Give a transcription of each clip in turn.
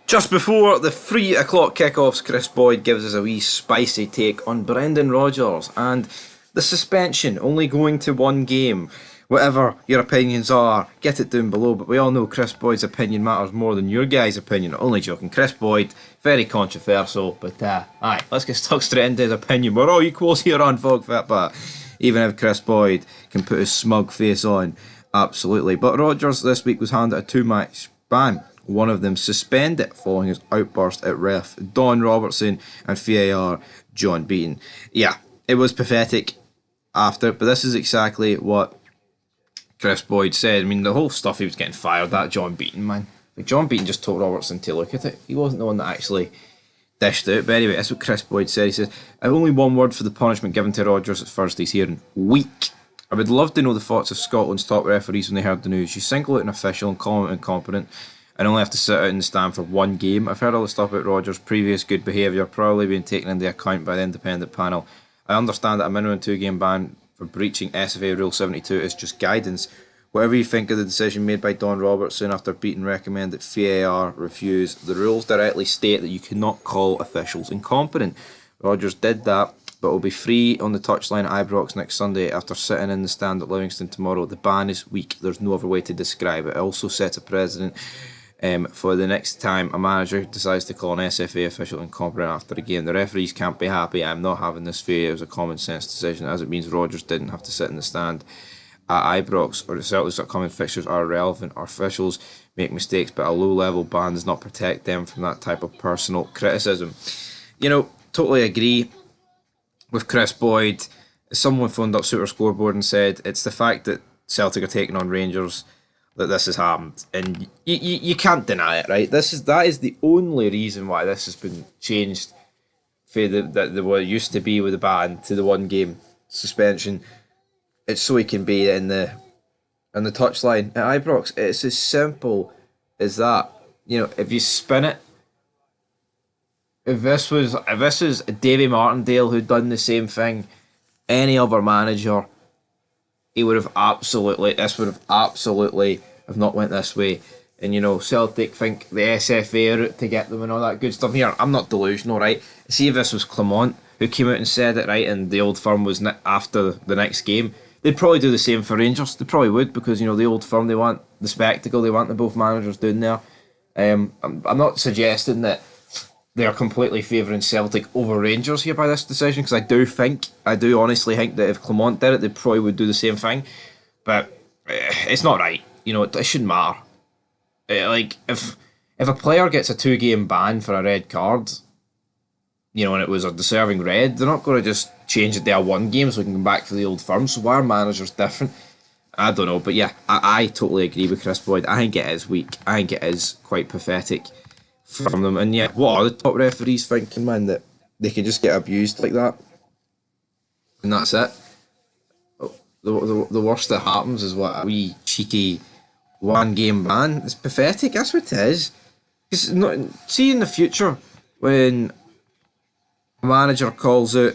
Just before the 3 o'clock kickoffs, Kris Boyd gives us a wee spicy take on Brendan Rodgers and the suspension only going to one game. Whatever your opinions are, get it down below. But we all know Kris Boyd's opinion matters more than your guys' opinion. Only joking. Kris Boyd, very controversial. But aye, let's get stuck straight into his opinion. We're all equals here on FogFit, but even if Kris Boyd can put his smug face on, absolutely. But Rodgers this week was handed a 2-match ban. One of them suspended following his outburst at ref Don Robertson and VAR John Beaton. Yeah, it was pathetic after, but this is exactly what Kris Boyd said. I mean, the whole stuff he was getting fired at John Beaton, man. Like, John Beaton just told Robertson to look at it. He wasn't the one that actually dished out. But anyway, that's what Kris Boyd said. He says, I have only one word for the punishment given to Rodgers at Thursday's hearing. Weak. I would love to know the thoughts of Scotland's top referees when they heard the news. You single out an official and call him incompetent and only have to sit out in the stand for one game. I've heard all the stuff about Rodgers' previous good behaviour probably being taken into account by the independent panel. I understand that a minimum 2-game ban for breaching SFA Rule 72 is just guidance. Whatever you think of the decision made by Don Robertson after Beaton recommended VAR refuse, the rules directly state that you cannot call officials incompetent. Rodgers did that, but will be free on the touchline at Ibrox next Sunday after sitting in the stand at Livingston tomorrow. The ban is weak. There's no other way to describe it. It also sets a precedent for the next time a manager decides to call an SFA official incompetent after a game. The referees can't be happy. I'm not having this failure. It was a common sense decision, as it means Rodgers didn't have to sit in the stand at Ibrox, or the Celtics' upcoming fixtures are irrelevant. Our officials make mistakes, but a low-level ban does not protect them from that type of personal criticism. You know, totally agree with Kris Boyd. Someone phoned up Super Scoreboard and said it's the fact that Celtic are taking on Rangers that this has happened, and you can't deny it, right? That is the only reason why this has been changed for the what it used to be with the ban to the 1-game suspension. It's so he can be in the touchline at Ibrox. It's as simple as that. You know, if you spin it, if this was Davy Martindale who'd done the same thing, any other manager, this would have absolutely have not went this way. And, you know, Celtic think the SFA route to get them and all that good stuff. Here, I'm not delusional, right? See if this was Clement who came out and said it, right, and the Old Firm was after the next game, they'd probably do the same for Rangers. They probably would, because, you know, the Old Firm, they want the spectacle, they want the both managers doing there. I'm not suggesting that they're completely favouring Celtic over Rangers here by this decision, because I do honestly think that if Clement did it, they probably would do the same thing. But it's not right. You know, it shouldn't matter. Like, if a player gets a 2-game ban for a red card, you know, and it was a deserving red, they're not going to just change it to a 1-game so we can come back to the Old Firm. So why are managers different? I don't know. But yeah, I totally agree with Kris Boyd. I think it is weak. I think it is quite pathetic from them. And yeah, what are the top referees thinking, man, that they can just get abused like that and that's it? The worst that happens is what, a wee cheeky 1-game ban. It's pathetic. That's what it is. See in the future when a manager calls out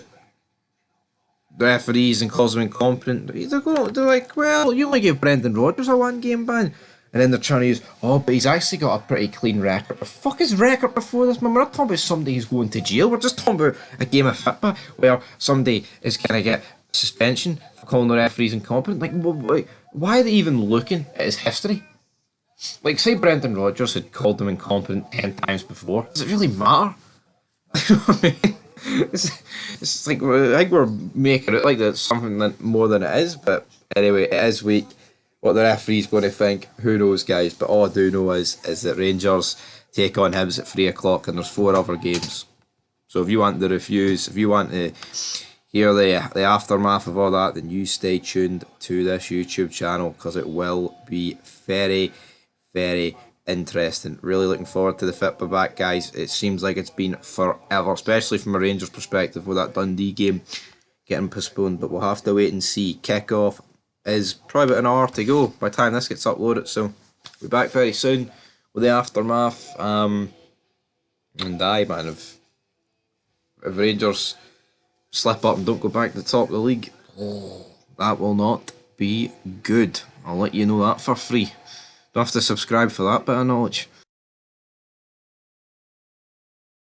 referees and calls them incompetent, they're like, well, you only gave Brendan Rodgers a 1-game ban. And then they're trying to use, but he's actually got a pretty clean record. The fuck is record before this, man? We're not talking about somebody who's going to jail. We're just talking about a game of football where somebody is going to get suspension for calling the referees incompetent. Like, why are they even looking at his history? Like, say Brendan Rodgers had called them incompetent 10 times before. Does it really matter? You know what I mean? It's like, I think we're making it like that's something that more than it is. But anyway, it is weak. What the referee's going to think, who knows, guys? But all I do know is that Rangers take on Hibs at 3 o'clock, and there's 4 other games. So if you want the reviews, if you want to hear the aftermath of all that, then you stay tuned to this YouTube channel, because it will be very, very interesting. Really looking forward to the Fitba back, guys. It seems like it's been forever, especially from a Rangers perspective with that Dundee game getting postponed. But we'll have to wait and see. Kick-off is probably about an hour to go by the time this gets uploaded, so we'll be back very soon with the aftermath. And aye, man, if Rangers slip up and don't go back to the top of the league, that will not be good. I'll let you know that for free. Don't have to subscribe for that bit of knowledge.